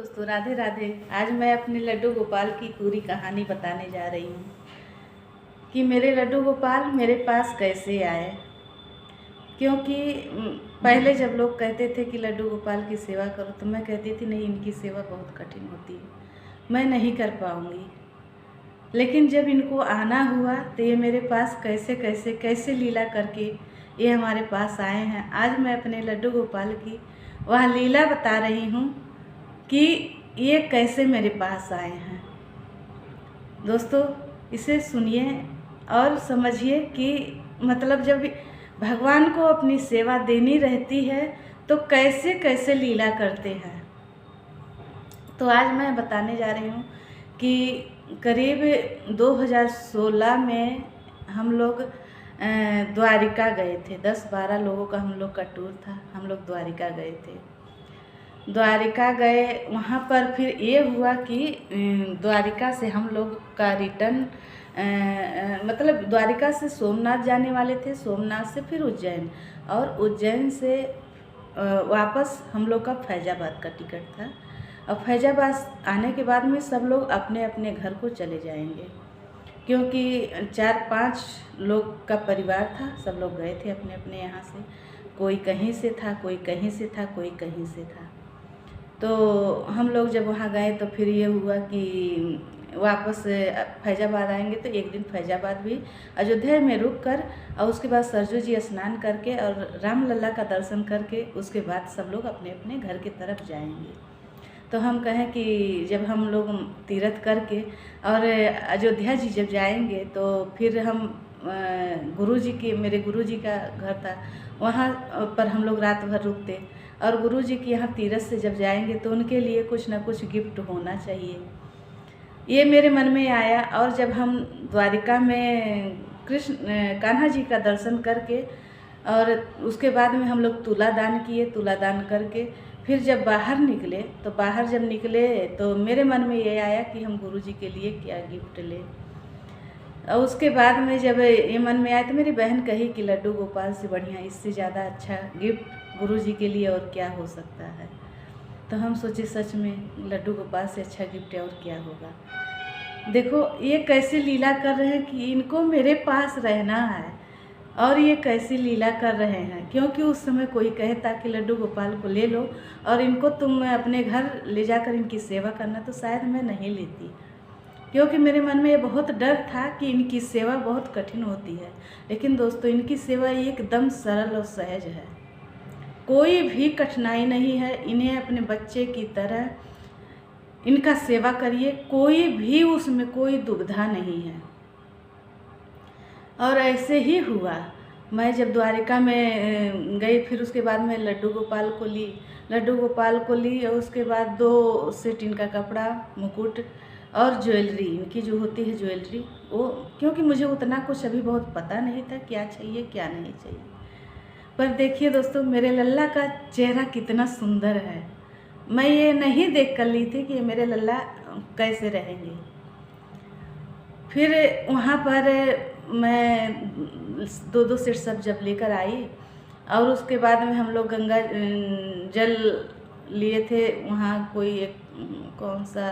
दोस्तों, राधे राधे। आज मैं अपने लड्डू गोपाल की पूरी कहानी बताने जा रही हूँ कि मेरे लड्डू गोपाल मेरे पास कैसे आए। क्योंकि पहले जब लोग कहते थे कि लड्डू गोपाल की सेवा करो तो मैं कहती थी नहीं, इनकी सेवा बहुत कठिन होती है, मैं नहीं कर पाऊँगी। लेकिन जब इनको आना हुआ तो ये मेरे पास कैसे कैसे कैसे लीला करके ये हमारे पास आए हैं। आज मैं अपने लड्डू गोपाल की वह लीला बता रही हूँ कि ये कैसे मेरे पास आए हैं। दोस्तों, इसे सुनिए और समझिए कि मतलब जब भगवान को अपनी सेवा देनी रहती है तो कैसे कैसे लीला करते हैं। तो आज मैं बताने जा रही हूँ कि करीब 2016 में हम लोग द्वारिका गए थे। 10-12 लोगों का हम लोग का टूर था। हम लोग द्वारिका गए थे। द्वारिका गए, वहाँ पर फिर ये हुआ कि द्वारिका से हम लोग का रिटर्न मतलब द्वारिका से सोमनाथ जाने वाले थे, सोमनाथ से फिर उज्जैन, और उज्जैन से वापस हम लोग का फैजाबाद का टिकट था। और फैजाबाद आने के बाद में सब लोग अपने अपने घर को चले जाएंगे, क्योंकि 4-5 लोग का परिवार था। सब लोग गए थे अपने अपने यहाँ से, कोई कहीं से था, कोई कहीं से था, कोई कहीं से था। तो हम लोग जब वहाँ गए तो फिर ये हुआ कि वापस फैजाबाद आएंगे तो एक दिन फैजाबाद भी अयोध्या में रुक कर और उसके बाद सरजू जी स्नान करके और रामलला का दर्शन करके उसके बाद सब लोग अपने अपने घर की तरफ जाएंगे। तो हम कहें कि जब हम लोग तीर्थ करके और अयोध्या जी जब जाएंगे तो फिर हम गुरुजी के, मेरे गुरुजी का घर था, वहाँ पर हम लोग रात भर रुकते। और गुरुजी के यहाँ तीर्थ से जब जाएंगे तो उनके लिए कुछ ना कुछ गिफ्ट होना चाहिए, ये मेरे मन में आया। और जब हम द्वारिका में कृष्ण कान्हा जी का दर्शन करके और उसके बाद में हम लोग तुलादान किए। तुलादान करके फिर जब बाहर निकले तो बाहर जब निकले तो मेरे मन में ये आया कि हम गुरुजी के लिए क्या गिफ्ट लें। और उसके बाद में जब ये मन में आया तो मेरी बहन कही कि लड्डू गोपाल से बढ़िया, इससे ज़्यादा अच्छा गिफ्ट गुरुजी के लिए और क्या हो सकता है। तो हम सोचे सच में लड्डू गोपाल से अच्छा गिफ्ट और क्या होगा। देखो ये कैसे लीला कर रहे हैं कि इनको मेरे पास रहना है और ये कैसी लीला कर रहे हैं। क्योंकि उस समय कोई कहता कि लड्डू गोपाल को ले लो और इनको तुम अपने घर ले जाकर इनकी सेवा करना, तो शायद मैं नहीं लेती, क्योंकि मेरे मन में ये बहुत डर था कि इनकी सेवा बहुत कठिन होती है। लेकिन दोस्तों, इनकी सेवा एकदम सरल और सहज है, कोई भी कठिनाई नहीं है। इन्हें अपने बच्चे की तरह इनका सेवा करिए, कोई भी उसमें कोई दुविधा नहीं है। और ऐसे ही हुआ। मैं जब द्वारिका में गई फिर उसके बाद में लड्डू गोपाल को ली और उसके बाद 2 सेट इनका कपड़ा, मुकुट और ज्वेलरी, इनकी जो होती है ज्वेलरी, वो क्योंकि मुझे उतना कुछ अभी बहुत पता नहीं था क्या चाहिए क्या नहीं चाहिए। पर देखिए दोस्तों, मेरे लल्ला का चेहरा कितना सुंदर है। मैं ये नहीं देख कर ली थी कि मेरे लल्ला कैसे रहेंगे। फिर वहाँ पर मैं 2-2 सेट सब जब लेकर आई और उसके बाद में हम लोग गंगा जल लिए थे। वहाँ कोई एक कौन सा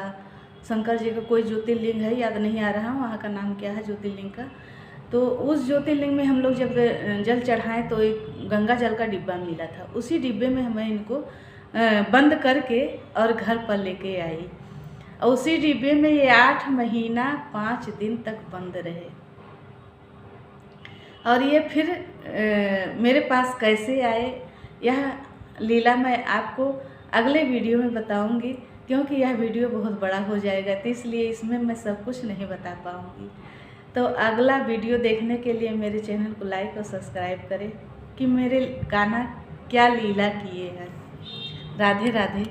शंकर जी का कोई ज्योतिर्लिंग है, याद नहीं आ रहा वहाँ का नाम क्या है ज्योतिर्लिंग का। तो उस ज्योतिर्लिंग में हम लोग जब जल चढ़ाएं तो एक गंगा जल का डिब्बा मिला था। उसी डिब्बे में मैं इनको बंद करके और घर पर लेके आई और उसी डिब्बे में ये 8 महीना 5 दिन तक बंद रहे। और ये फिर मेरे पास कैसे आए, यह लीला मैं आपको अगले वीडियो में बताऊंगी, क्योंकि यह वीडियो बहुत बड़ा हो जाएगा तो इसलिए इसमें मैं सब कुछ नहीं बता पाऊंगी। तो अगला वीडियो देखने के लिए मेरे चैनल को लाइक और सब्सक्राइब करें कि मेरे कान्हा क्या लीला किए हैं। राधे राधे।